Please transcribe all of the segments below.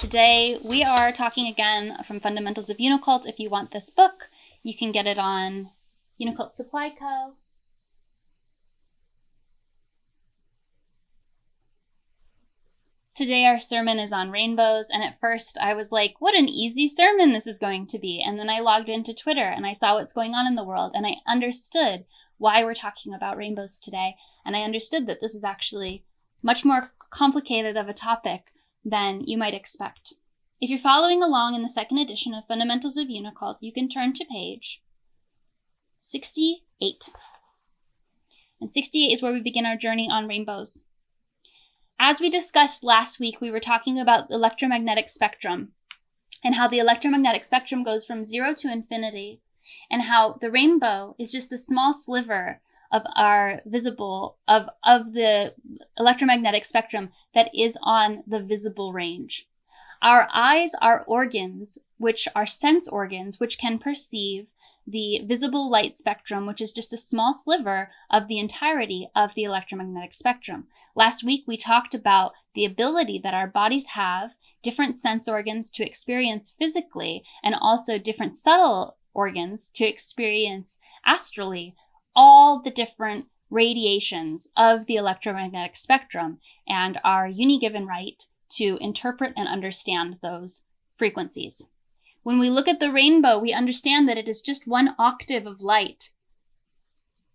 Today we are talking again from Fundamentals of Unicult. If you want this book, you can get it on Unicult Supply Co. Today our sermon is on rainbows, and at first I was like, what an easy sermon this is going to be. And then I logged into Twitter and I saw what's going on in the world, and I understood why we're talking about rainbows today. And I understood that this is actually much more complicated of a topic than you might expect. If you're following along in the second edition of Fundamentals of Unicult, you can turn to page 68. And 68 is where we begin our journey on rainbows. As we discussed last week, we were talking about the electromagnetic spectrum and how the electromagnetic spectrum goes from 0 to infinity, and how the rainbow is just a small sliver of our visible, of the electromagnetic spectrum that is on the visible range. Our eyes are organs, which are sense organs, which can perceive the visible light spectrum, which is just a small sliver of the entirety of the electromagnetic spectrum. Last week, we talked about the ability that our bodies have, different sense organs to experience physically, and also different subtle organs to experience astrally, all the different radiations of the electromagnetic spectrum, and our uni-given right to interpret and understand those frequencies. When we look at the rainbow, we understand that it is just one octave of light.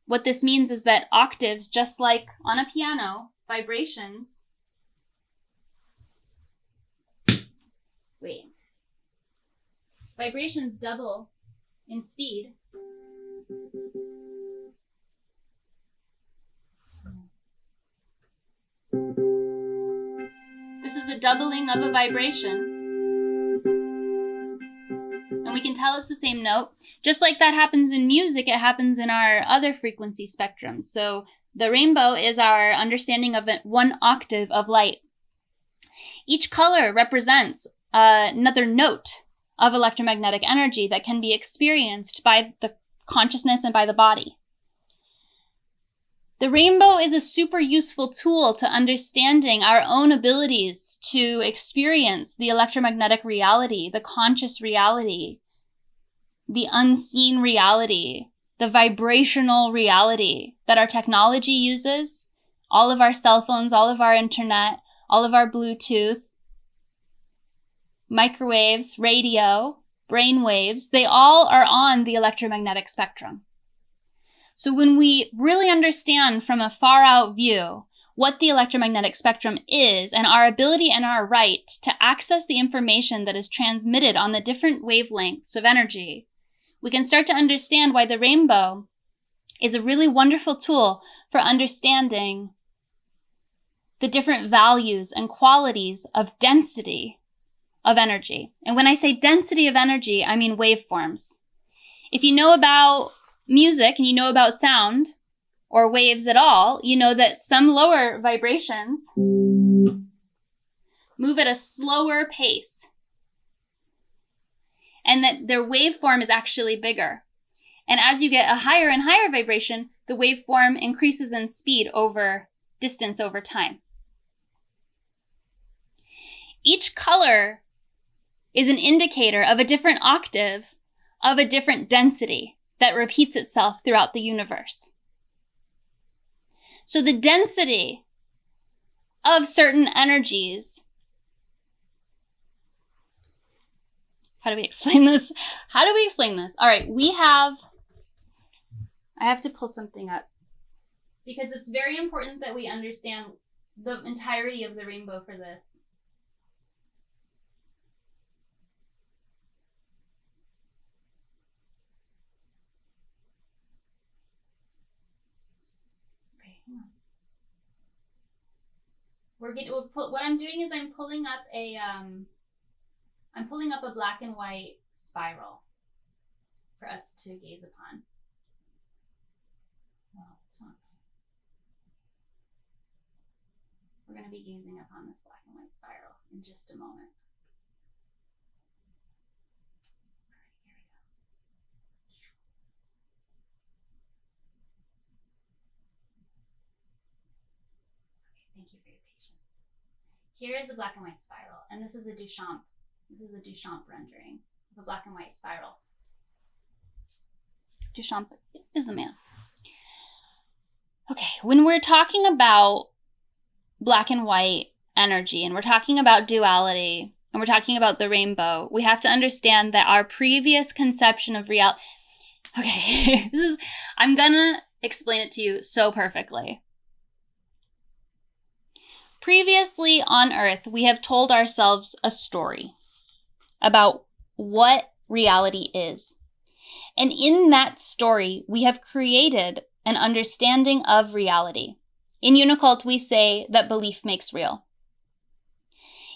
What this means is that octaves, just like on a piano, vibrations double in speed. This is a doubling of a vibration. And we can tell it's the same note. Just like that happens in music, it happens in our other frequency spectrums. So the rainbow is our understanding of one octave of light. Each color represents another note of electromagnetic energy that can be experienced by the consciousness and by the body. The rainbow is a super useful tool to understanding our own abilities to experience the electromagnetic reality, the conscious reality, the unseen reality, the vibrational reality that our technology uses, all of our cell phones, all of our internet, all of our Bluetooth, microwaves, radio, brain waves, they all are on the electromagnetic spectrum. So when we really understand from a far out view what the electromagnetic spectrum is and our ability and our right to access the information that is transmitted on the different wavelengths of energy, we can start to understand why the rainbow is a really wonderful tool for understanding the different values and qualities of density of energy. And when I say density of energy, I mean waveforms. If you know about music and you know about sound or waves at all, you know that some lower vibrations move at a slower pace and that their waveform is actually bigger. And as you get a higher and higher vibration, the waveform increases in speed over distance over time. Each color is an indicator of a different octave of a different density that repeats itself throughout the universe. So the density of certain energies, how do we explain this? All right, I have to pull something up because it's very important that we understand the entirety of the rainbow for this. What I'm doing is I'm pulling up a black and white spiral for us to gaze upon. Well, it's not. We're going to be gazing upon this black and white spiral in just a moment. All right, here we go. Okay, thank you for your patience. here is a black and white spiral, and this is a Duchamp. This is a Duchamp rendering of a black and white spiral. Duchamp is the man. Okay, when we're talking about black and white energy, and we're talking about duality, and we're talking about the rainbow, we have to understand that our previous conception of reality... Okay, I'm gonna explain it to you so perfectly. Previously on Earth, we have told ourselves a story about what reality is. And in that story, we have created an understanding of reality. In Unicult, we say that belief makes real.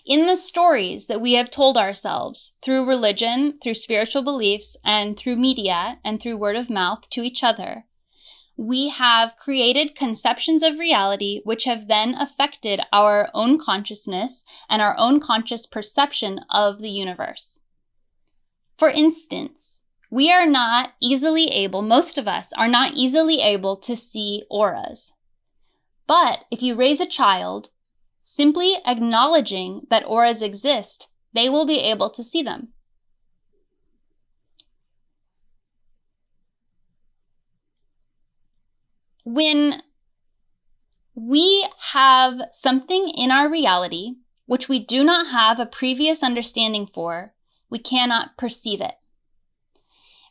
In the stories that we have told ourselves through religion, through spiritual beliefs, and through media, and through word of mouth to each other, we have created conceptions of reality which have then affected our own consciousness and our own conscious perception of the universe. For instance, we are not easily able, most of us are not easily able to see auras. But if you raise a child, simply acknowledging that auras exist, they will be able to see them. When we have something in our reality which we do not have a previous understanding for, we cannot perceive it.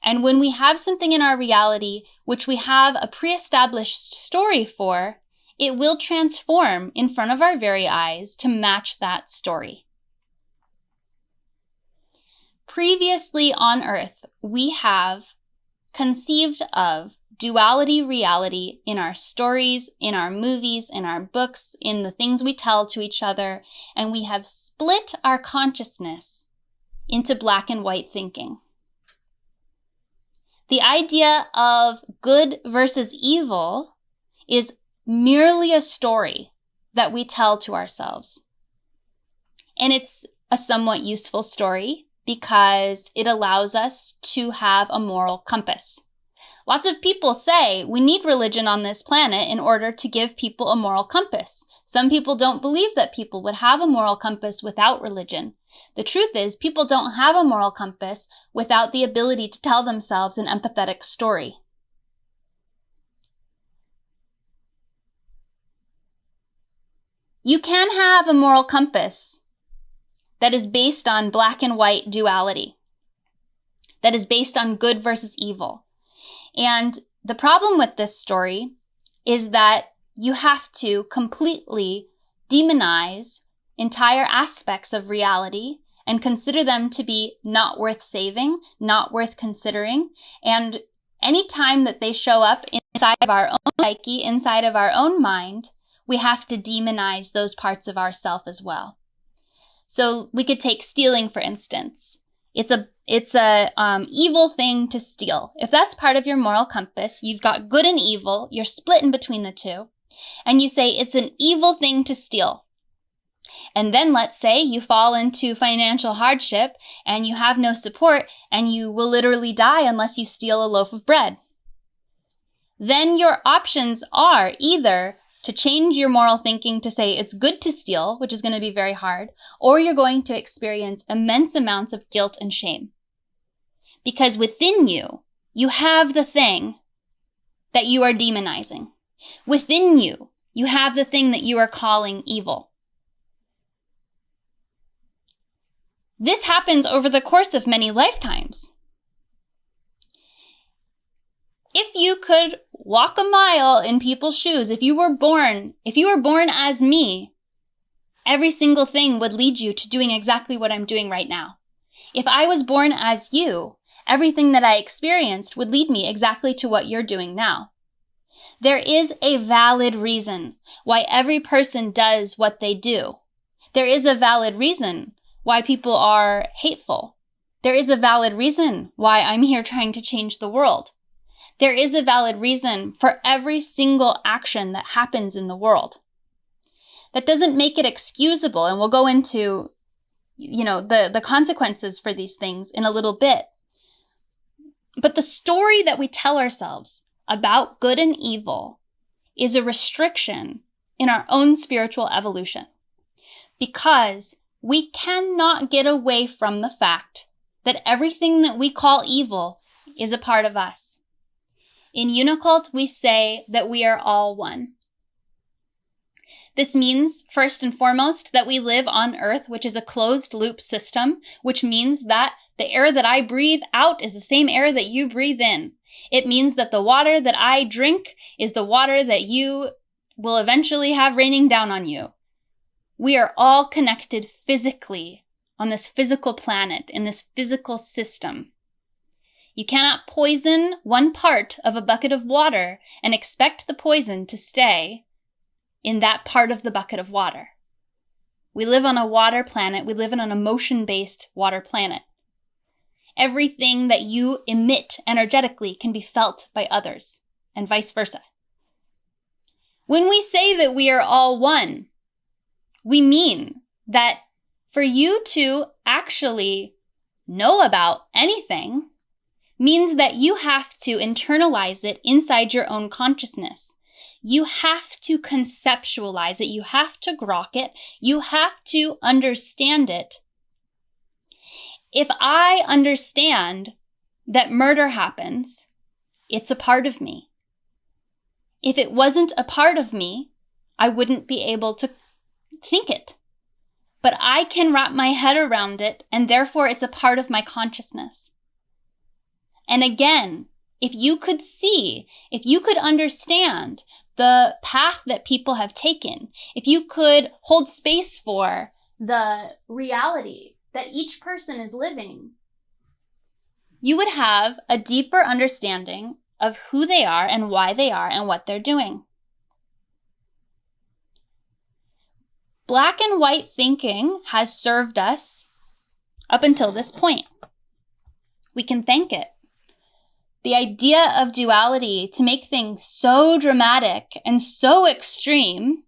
And when we have something in our reality which we have a pre-established story for, it will transform in front of our very eyes to match that story. Previously on Earth, we have conceived of duality reality in our stories, in our movies, in our books, in the things we tell to each other, and we have split our consciousness into black and white thinking. The idea of good versus evil is merely a story that we tell to ourselves. And it's a somewhat useful story because it allows us to have a moral compass. Lots of people say we need religion on this planet in order to give people a moral compass. Some people don't believe that people would have a moral compass without religion. The truth is, people don't have a moral compass without the ability to tell themselves an empathetic story. You can have a moral compass that is based on black and white duality, that is based on good versus evil. And the problem with this story is that you have to completely demonize entire aspects of reality and consider them to be not worth saving, not worth considering. And any time that they show up inside of our own psyche, inside of our own mind, we have to demonize those parts of ourself as well. So we could take stealing, for instance. It's a evil thing to steal. If that's part of your moral compass, you've got good and evil, you're split in between the two, and you say it's an evil thing to steal. And then let's say you fall into financial hardship and you have no support and you will literally die unless you steal a loaf of bread. Then your options are either to change your moral thinking to say it's good to steal, which is going to be very hard, or you're going to experience immense amounts of guilt and shame. Because within you, you have the thing that you are demonizing. Within you, you have the thing that you are calling evil. This happens over the course of many lifetimes. If you could walk a mile in people's shoes, if you were born as me, every single thing would lead you to doing exactly what I'm doing right now. If I was born as you, everything that I experienced would lead me exactly to what you're doing now. There is a valid reason why every person does what they do. There is a valid reason why people are hateful. There is a valid reason why I'm here trying to change the world. There is a valid reason for every single action that happens in the world. That doesn't make it excusable, and we'll go into, the consequences for these things in a little bit. But the story that we tell ourselves about good and evil is a restriction in our own spiritual evolution. because we cannot get away from the fact that everything that we call evil is a part of us. In Unicult, we say that we are all one. This means, first and foremost, that we live on Earth, which is a closed-loop system, which means that the air that I breathe out is the same air that you breathe in. It means that the water that I drink is the water that you will eventually have raining down on you. We are all connected physically on this physical planet, in this physical system. You cannot poison one part of a bucket of water and expect the poison to stay in that part of the bucket of water. We live on a water planet. We live on an emotion-based water planet. Everything that you emit energetically can be felt by others, and vice versa. When we say that we are all one, we mean that for you to actually know about anything means that you have to internalize it inside your own consciousness. You have to conceptualize it. You have to grok it. You have to understand it. If I understand that murder happens, it's a part of me. If it wasn't a part of me, I wouldn't be able to think it. But I can wrap my head around it, and therefore it's a part of my consciousness. And again, if you could see, if you could understand the path that people have taken, if you could hold space for the reality that each person is living, you would have a deeper understanding of who they are and why they are and what they're doing. Black and white thinking has served us up until this point. We can thank it. The idea of duality to make things so dramatic and so extreme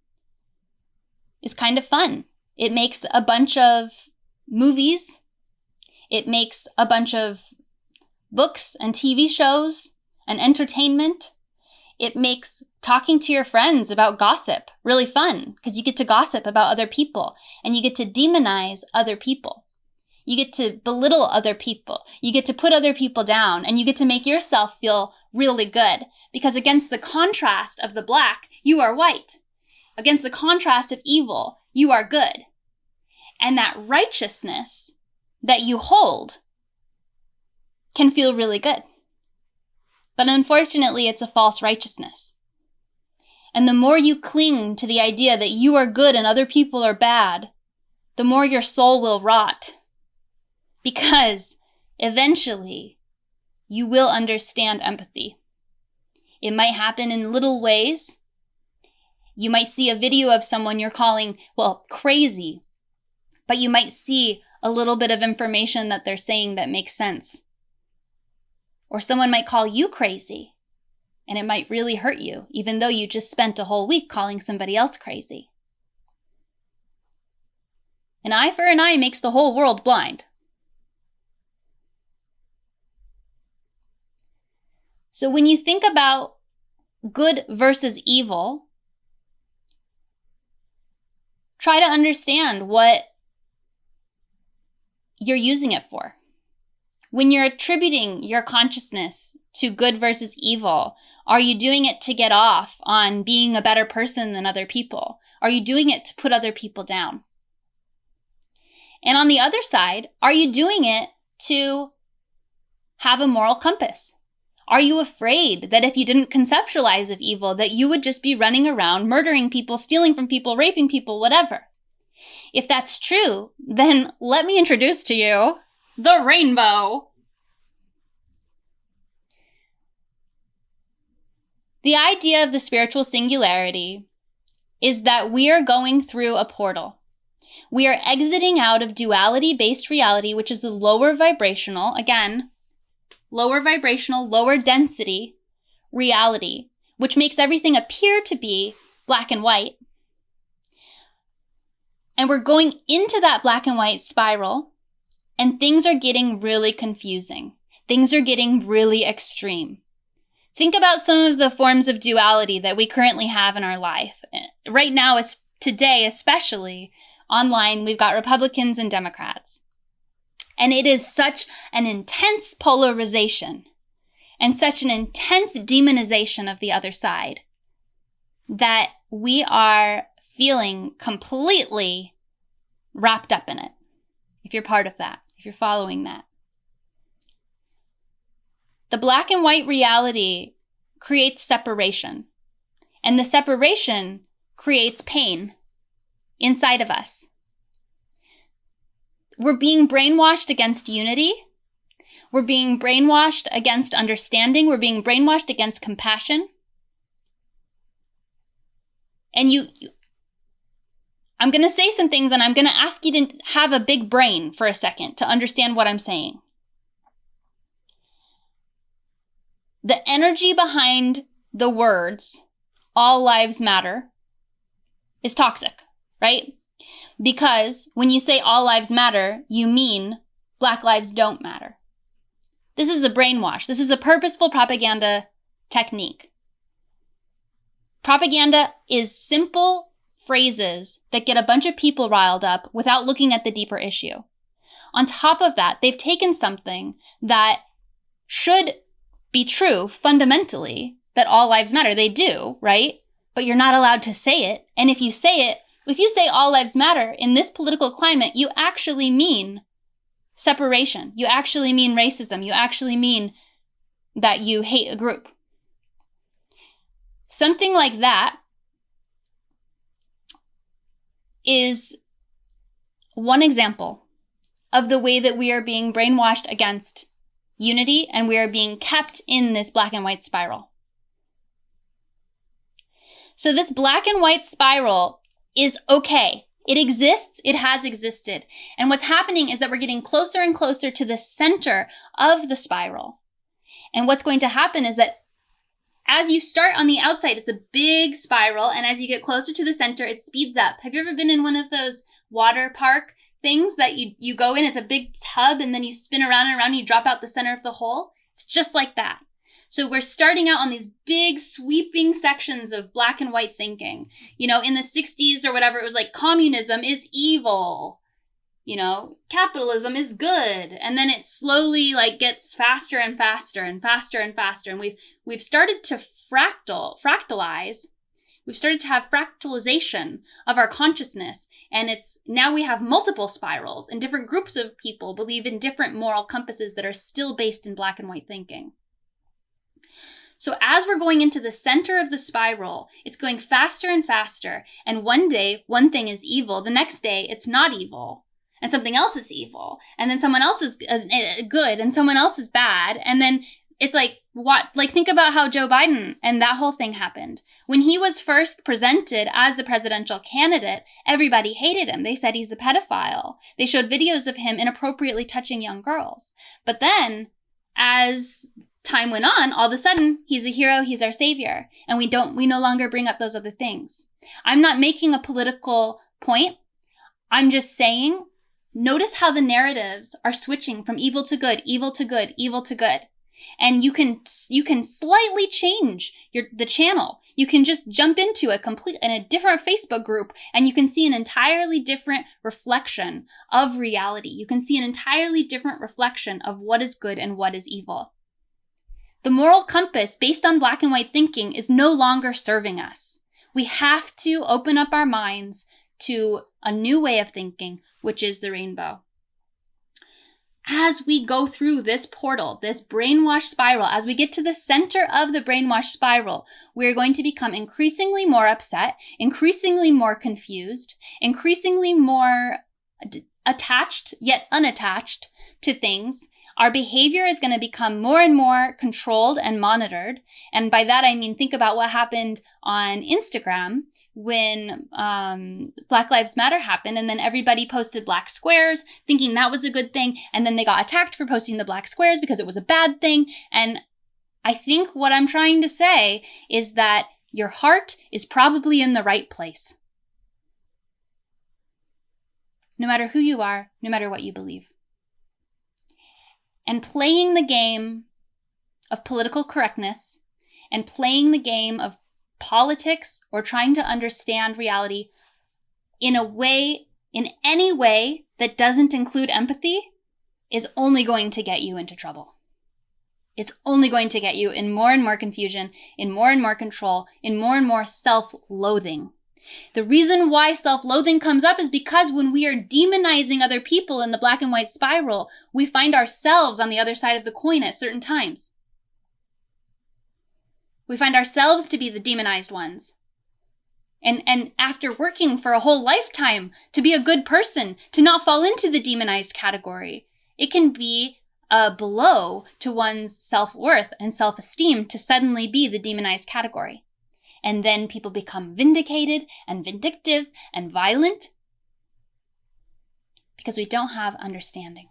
is kind of fun. It makes a bunch of movies. It makes a bunch of books and TV shows and entertainment. It makes talking to your friends about gossip really fun because you get to gossip about other people and you get to demonize other people. You get to belittle other people. You get to put other people down, and you get to make yourself feel really good because against the contrast of the black, you are white. Against the contrast of evil, you are good. And that righteousness that you hold can feel really good. But unfortunately, it's a false righteousness. And the more you cling to the idea that you are good and other people are bad, the more your soul will rot. Because eventually, you will understand empathy. It might happen in little ways. You might see a video of someone you're calling, crazy, but you might see a little bit of information that they're saying that makes sense. Or someone might call you crazy, and it might really hurt you, even though you just spent a whole week calling somebody else crazy. An eye for an eye makes the whole world blind. So when you think about good versus evil, try to understand what you're using it for. When you're attributing your consciousness to good versus evil, are you doing it to get off on being a better person than other people? Are you doing it to put other people down? And on the other side, are you doing it to have a moral compass? Are you afraid that if you didn't conceptualize of evil, that you would just be running around murdering people, stealing from people, raping people, whatever? If that's true, then let me introduce to you the rainbow. The idea of the spiritual singularity is that we are going through a portal. We are exiting out of duality-based reality, which is a lower vibrational, lower density reality, which makes everything appear to be black and white. And we're going into that black and white spiral, and things are getting really confusing. Things are getting really extreme. Think about some of the forms of duality that we currently have in our life. Right now, today especially, online, we've got Republicans and Democrats. And it is such an intense polarization and such an intense demonization of the other side that we are feeling completely wrapped up in it. If you're part of that, if you're following that. The black and white reality creates separation, and the separation creates pain inside of us. We're being brainwashed against unity. We're being brainwashed against understanding. We're being brainwashed against compassion. And I'm going to say some things, and I'm going to ask you to have a big brain for a second to understand what I'm saying. The energy behind the words, all lives matter, is toxic, right? Because when you say all lives matter, you mean Black lives don't matter. This is a brainwash. This is a purposeful propaganda technique. Propaganda is simple phrases that get a bunch of people riled up without looking at the deeper issue. On top of that, they've taken something that should be true fundamentally, that all lives matter. They do, right? But you're not allowed to say it. And if you say all lives matter in this political climate, you actually mean separation. You actually mean racism. You actually mean that you hate a group. Something like that is one example of the way that we are being brainwashed against unity, and we are being kept in this black and white spiral. So this black and white spiral is okay. It exists. It has existed. And what's happening is that we're getting closer and closer to the center of the spiral. And what's going to happen is that as you start on the outside, it's a big spiral. And as you get closer to the center, it speeds up. Have you ever been in one of those water park things that you go in? It's a big tub, and then you spin around and around and you drop out the center of the hole. It's just like that. So we're starting out on these big sweeping sections of black and white thinking. You know, in the 60s or whatever, it was like communism is evil. You know, capitalism is good. And then it slowly like gets faster and faster and faster and faster. And we've started to fractalize. We've started to have fractalization of our consciousness. And now we have multiple spirals, and different groups of people believe in different moral compasses that are still based in black and white thinking. So as we're going into the center of the spiral, it's going faster and faster. And one day, one thing is evil. The next day, it's not evil. And something else is evil. And then someone else is good, and someone else is bad. And then it's like, what? Like, think about how Joe Biden and that whole thing happened. When he was first presented as the presidential candidate, everybody hated him. They said he's a pedophile. They showed videos of him inappropriately touching young girls. But then, as time went on, all of a sudden, he's a hero, he's our savior. And we no longer bring up those other things. I'm not making a political point. I'm just saying, notice how the narratives are switching from evil to good, evil to good, evil to good. And you can slightly change the channel. You can just jump into a different Facebook group, and you can see an entirely different reflection of reality. You can see an entirely different reflection of what is good and what is evil. The moral compass based on black and white thinking is no longer serving us. We have to open up our minds to a new way of thinking, which is the rainbow. As we go through this portal, this brainwash spiral, as we get to the center of the brainwash spiral, we're going to become increasingly more upset, increasingly more confused, increasingly more attached yet unattached to things. Our behavior is going to become more and more controlled and monitored. And by that, I mean, think about what happened on Instagram when Black Lives Matter happened, and then everybody posted black squares thinking that was a good thing, and then they got attacked for posting the black squares because it was a bad thing. And I think what I'm trying to say is that your heart is probably in the right place. No matter who you are, no matter what you believe. And playing the game of political correctness and playing the game of politics or trying to understand reality in a way in any way that doesn't include empathy is only going to get you into trouble. It's only going to get you in more and more confusion, in more and more control, in more and more self-loathing. The reason why self-loathing comes up is because when we are demonizing other people in the black and white spiral, we find ourselves on the other side of the coin at certain times. We find ourselves to be the demonized ones. And after working for a whole lifetime to be a good person, to not fall into the demonized category, it can be a blow to one's self-worth and self-esteem to suddenly be the demonized category. And then people become vindicated and vindictive and violent because we don't have understanding.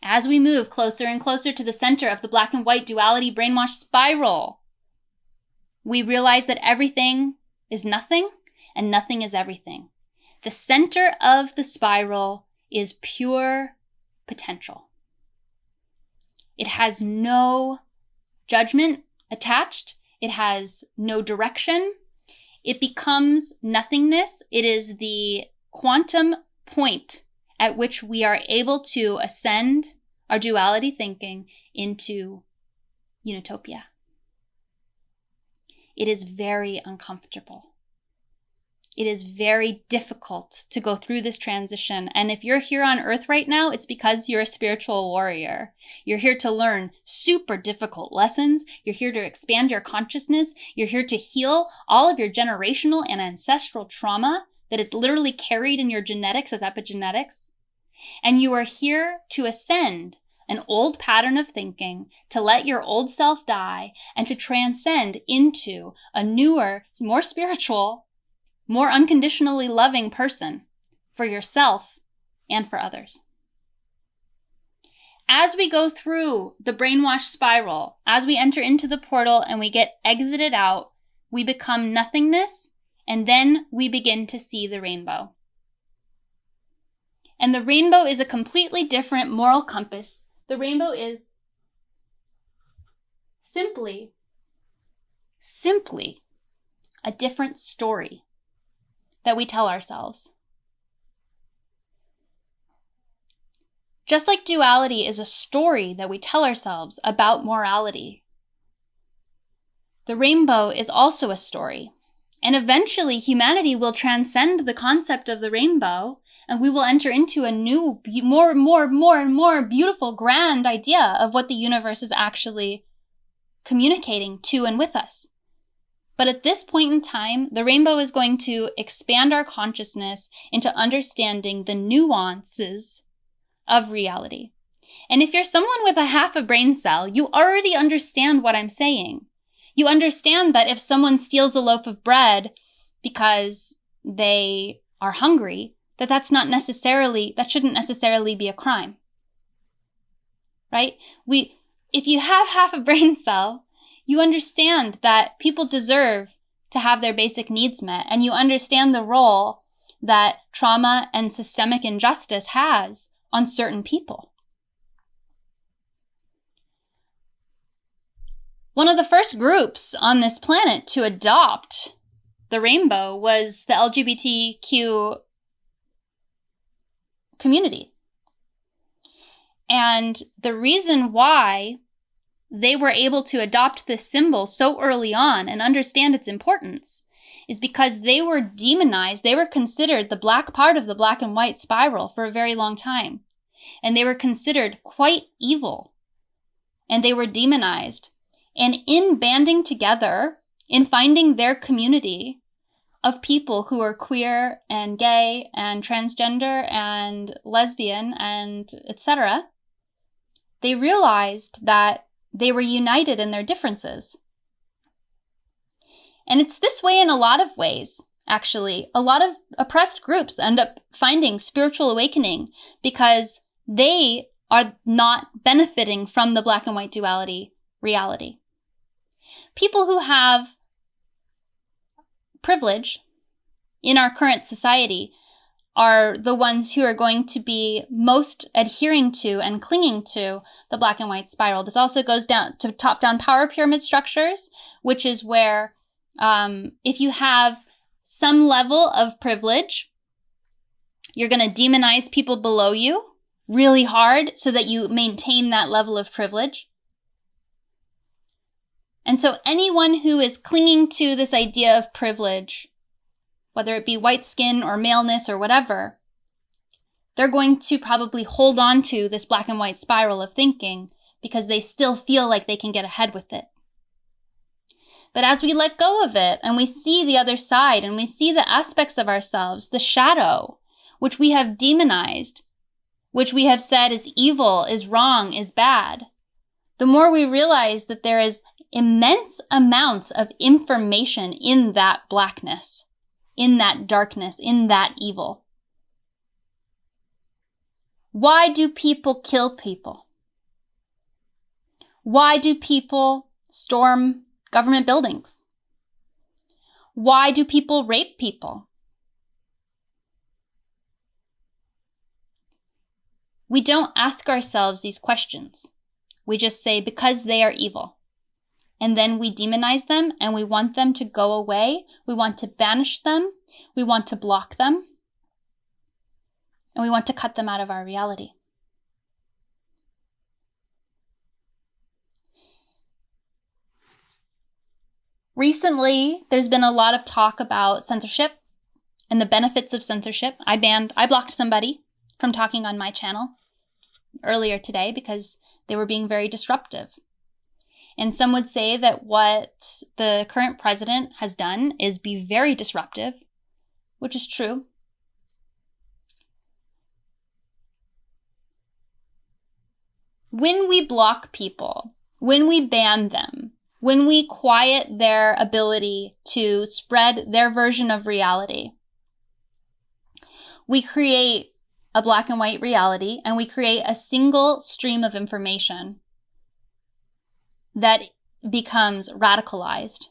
As we move closer and closer to the center of the black and white duality brainwash spiral, we realize that everything is nothing and nothing is everything. The center of the spiral is pure potential. It has no judgment attached. It has no direction. It becomes nothingness. It is the quantum point at which we are able to ascend our duality thinking into Unitopia. It is very uncomfortable. It is very difficult to go through this transition. And if you're here on Earth right now, it's because you're a spiritual warrior. You're here to learn super difficult lessons. You're here to expand your consciousness. You're here to heal all of your generational and ancestral trauma that is literally carried in your genetics as epigenetics. And you are here to ascend an old pattern of thinking, to let your old self die, and to transcend into a newer, more spiritual, more unconditionally loving person for yourself and for others. As we go through the brainwash spiral, as we enter into the portal and we get exited out, we become nothingness, and then we begin to see the rainbow. And the rainbow is a completely different moral compass. The rainbow is simply a different story that we tell ourselves. Just like duality is a story that we tell ourselves about morality, the rainbow is also a story. And eventually humanity will transcend the concept of the rainbow, and we will enter into a new, more and more beautiful, grand idea of what the universe is actually communicating to and with us. But at this point in time, the rainbow is going to expand our consciousness into understanding the nuances of reality. And if you're someone with a half a brain cell, you already understand what I'm saying. You understand that if someone steals a loaf of bread because they are hungry, that shouldn't necessarily be a crime. Right? If you have half a brain cell, you understand that people deserve to have their basic needs met, and you understand the role that trauma and systemic injustice has on certain people. One of the first groups on this planet to adopt the rainbow was the LGBTQ community. And the reason why they were able to adopt this symbol so early on and understand its importance is because they were demonized. They were considered the black part of the black and white spiral for a very long time. And they were considered quite evil. And they were demonized. And in banding together, in finding their community of people who are queer and gay and transgender and lesbian and etc., they realized that they were united in their differences. And it's this way in a lot of ways, actually. A lot of oppressed groups end up finding spiritual awakening because they are not benefiting from the black and white duality reality. People who have privilege in our current society are the ones who are going to be most adhering to and clinging to the black and white spiral. This also goes down to top-down power pyramid structures, which is where if you have some level of privilege, You're going to demonize people below you really hard so that you maintain that level of privilege. And so anyone who is clinging to this idea of privilege, whether it be white skin or maleness or whatever, they're going to probably hold on to this black and white spiral of thinking because they still feel like they can get ahead with it. But as we let go of it and we see the other side and we see the aspects of ourselves, the shadow, which we have demonized, which we have said is evil, is wrong, is bad, the more we realize that there is immense amounts of information in that blackness, in that darkness, in that evil. Why do people kill people? Why do people storm government buildings? Why do people rape people? We don't ask ourselves these questions. We just say, because they are evil. And then we demonize them and we want them to go away. We want to banish them. We want to block them. And we want to cut them out of our reality. Recently, there's been a lot of talk about censorship and the benefits of censorship. I blocked somebody from talking on my channel earlier today because they were being very disruptive. And some would say that what the current president has done is be very disruptive, which is true. When we block people, when we ban them, when we quiet their ability to spread their version of reality, we create a black and white reality and we create a single stream of information that becomes radicalized.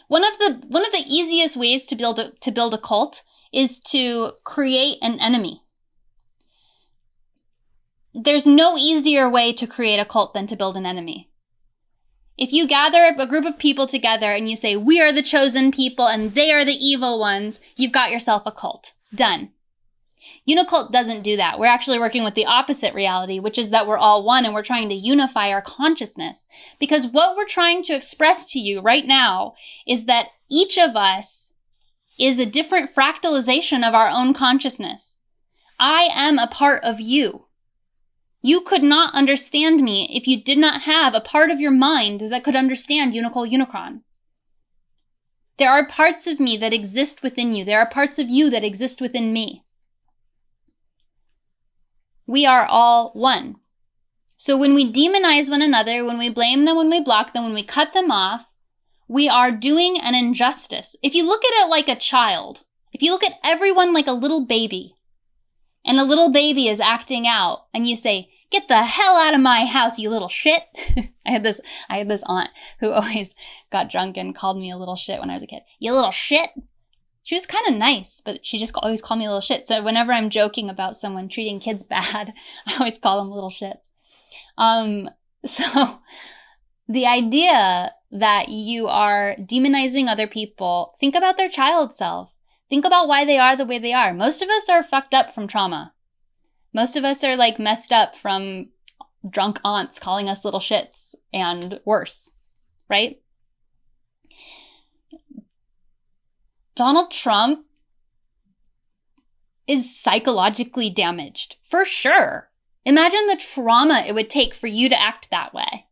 One of the easiest ways to build a cult is to create an enemy. There's no easier way to create a cult than to build an enemy. If you gather a group of people together and you say, we are the chosen people and they are the evil ones, you've got yourself a cult. Done. Unicult doesn't do that. We're actually working with the opposite reality, which is that we're all one and we're trying to unify our consciousness. Because what we're trying to express to you right now is that each of us is a different fractalization of our own consciousness. I am a part of you. You could not understand me if you did not have a part of your mind that could understand Unicole Unicron. There are parts of me that exist within you. There are parts of you that exist within me. We are all one. So when we demonize one another, when we blame them, when we block them, when we cut them off, we are doing an injustice. If you look at it like a child, if you look at everyone like a little baby, and a little baby is acting out, and you say, get the hell out of my house, you little shit. I had this aunt who always got drunk and called me a little shit when I was a kid. You little shit. She was kind of nice, but she just always called me a little shit. So whenever I'm joking about someone treating kids bad, I always call them little shits. So the idea that you are demonizing other people, think about their child self. Think about why they are the way they are. Most of us are fucked up from trauma. Most of us are like messed up from drunk aunts calling us little shits and worse, right? Donald Trump is psychologically damaged, for sure. Imagine the trauma it would take for you to act that way.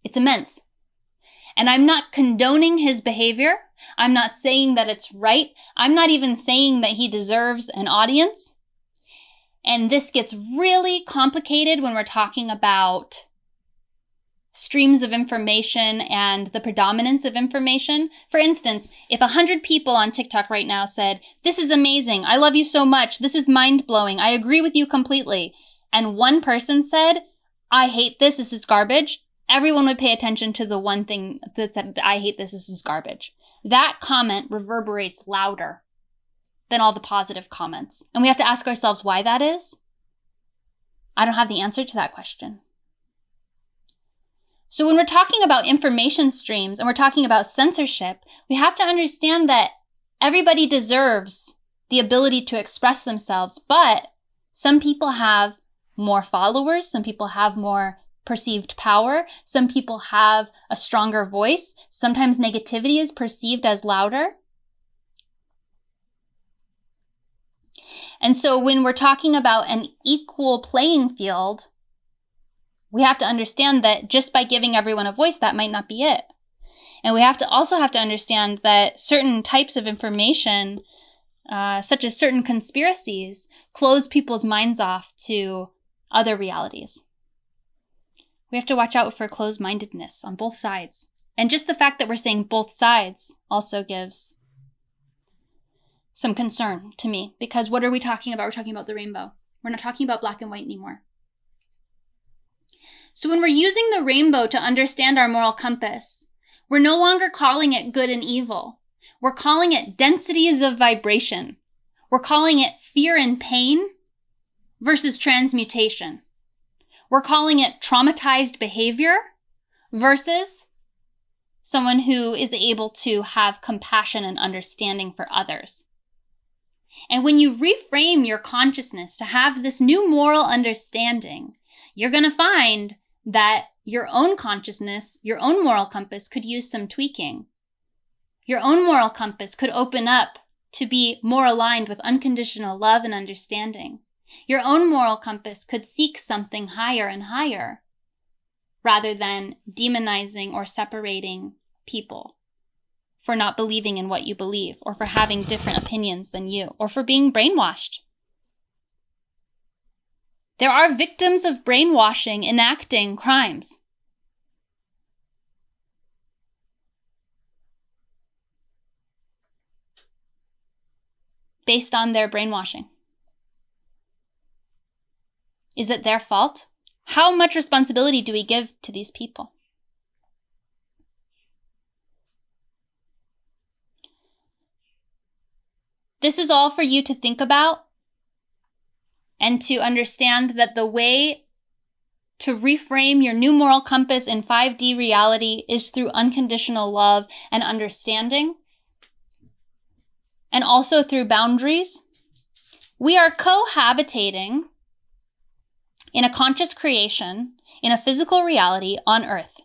It's immense. And I'm not condoning his behavior. I'm not saying that it's right. I'm not even saying that he deserves an audience. And this gets really complicated when we're talking about streams of information and the predominance of information. For instance, if 100 people on TikTok right now said, this is amazing, I love you so much, this is mind-blowing, I agree with you completely, and one person said, I hate this is garbage, everyone would pay attention to the one thing that said, I hate this is garbage. That comment reverberates louder than all the positive comments. And we have to ask ourselves why that is. I don't have the answer to that question. So when we're talking about information streams and we're talking about censorship, we have to understand that Everybody deserves the ability to express themselves, but some people have more followers, some people have more perceived power, some people have a stronger voice. Sometimes negativity is perceived as louder. And so when we're talking about an equal playing field, we have to understand that just by giving everyone a voice, that might not be it. And we also have to understand that certain types of information, such as certain conspiracies, close people's minds off to other realities. We have to watch out for closed-mindedness on both sides. And just the fact that we're saying both sides also gives some concern to me, because what are we talking about? We're talking about the rainbow. We're not talking about black and white anymore. So when we're using the rainbow to understand our moral compass, we're no longer calling it good and evil. We're calling it densities of vibration. We're calling it fear and pain versus transmutation. We're calling it traumatized behavior versus someone who is able to have compassion and understanding for others. And when you reframe your consciousness to have this new moral understanding, you're going to find that your own consciousness, your own moral compass could use some tweaking. Your own moral compass could open up to be more aligned with unconditional love and understanding. Your own moral compass could seek something higher and higher rather than demonizing or separating people for not believing in what you believe, or for having different opinions than you, or for being brainwashed. There are victims of brainwashing enacting crimes. Based on their brainwashing. Is it their fault? How much responsibility do we give to these people? This is all for you to think about and to understand that the way to reframe your new moral compass in 5D reality is through unconditional love and understanding, and also through boundaries. We are cohabitating in a conscious creation, in a physical reality on Earth.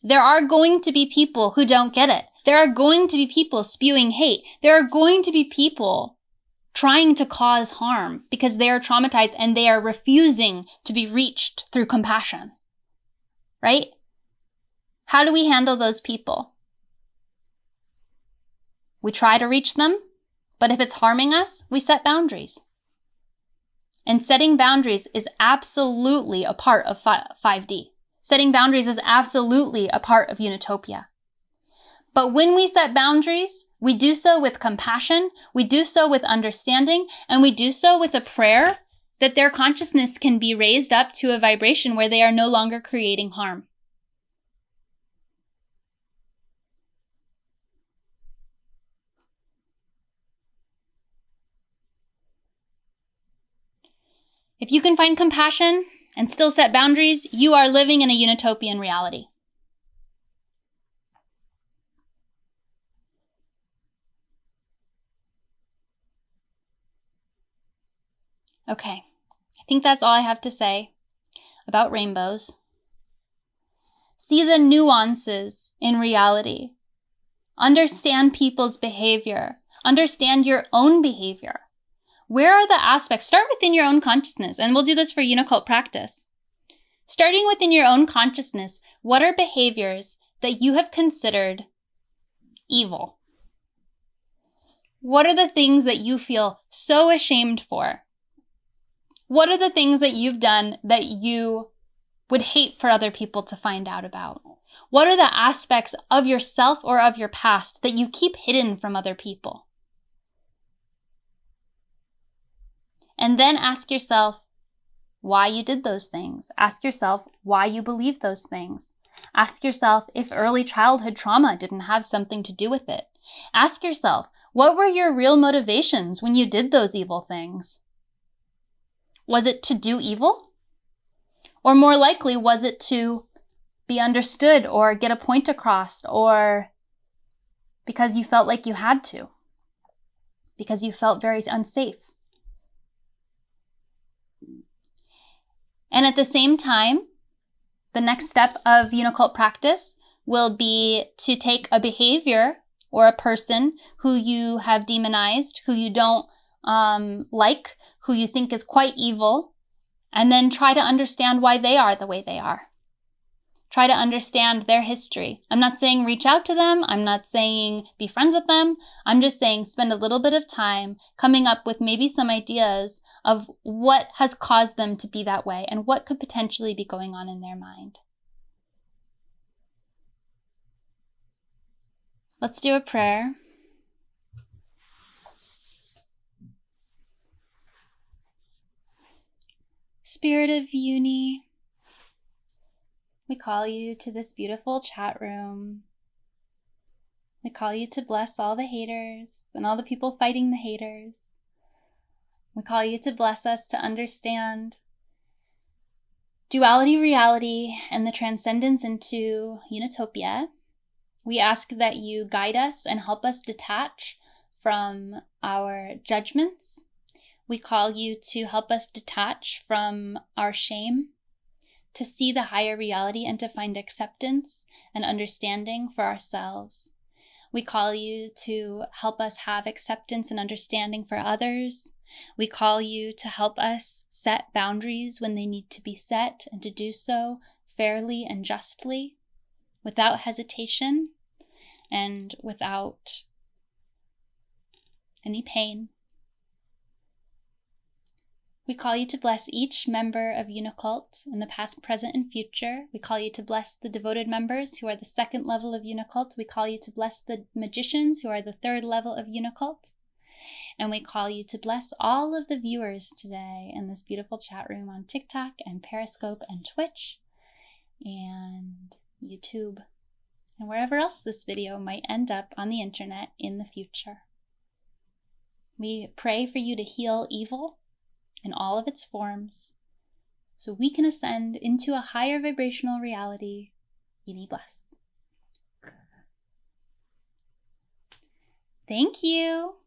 There are going to be people who don't get it. There are going to be people spewing hate. There are going to be people trying to cause harm because they are traumatized and they are refusing to be reached through compassion. Right? How do we handle those people? We try to reach them, but if it's harming us, we set boundaries. And setting boundaries is absolutely a part of 5D. Setting boundaries is absolutely a part of Unitopia. But when we set boundaries, we do so with compassion, we do so with understanding, and we do so with a prayer that their consciousness can be raised up to a vibration where they are no longer creating harm. If you can find compassion and still set boundaries, you are living in a Unitopian reality. Okay, I think that's all I have to say about rainbows. See the nuances in reality. Understand people's behavior. Understand your own behavior. Where are the aspects? Start within your own consciousness, and we'll do this for Unicult practice. Starting within your own consciousness, what are behaviors that you have considered evil? What are the things that you feel so ashamed for? What are the things that you've done that you would hate for other people to find out about? What are the aspects of yourself or of your past that you keep hidden from other people? And then ask yourself why you did those things. Ask yourself why you believe those things. Ask yourself if early childhood trauma didn't have something to do with it. Ask yourself, what were your real motivations when you did those evil things? Was it to do evil? Or more likely, was it to be understood or get a point across or because you felt like you had to, because you felt very unsafe. And at the same time, the next step of Unicult practice will be to take a behavior or a person who you have demonized, who you don't like, who you think is quite evil, and then try to understand why they are the way they are. Try to understand their history. I'm not saying reach out to them. I'm not saying be friends with them. I'm just saying spend a little bit of time coming up with maybe some ideas of what has caused them to be that way and what could potentially be going on in their mind. Let's do a prayer. Spirit of Uni, we call you to this beautiful chat room. We call you to bless all the haters and all the people fighting the haters. We call you to bless us to understand duality, reality, and the transcendence into Unitopia. We ask that you guide us and help us detach from our judgments. We call you to help us detach from our shame, to see the higher reality and to find acceptance and understanding for ourselves. We call you to help us have acceptance and understanding for others. We call you to help us set boundaries when they need to be set and to do so fairly and justly, without hesitation and without any pain. We call you to bless each member of Unicult in the past, present, and future. We call you to bless the devoted members who are the second level of Unicult. We call you to bless the magicians who are the third level of Unicult. And we call you to bless all of the viewers today in this beautiful chat room on TikTok and Periscope and Twitch and YouTube and wherever else this video might end up on the internet in the future. We pray for you to heal evil in all of its forms, so we can ascend into a higher vibrational reality. Uni bless. Thank you.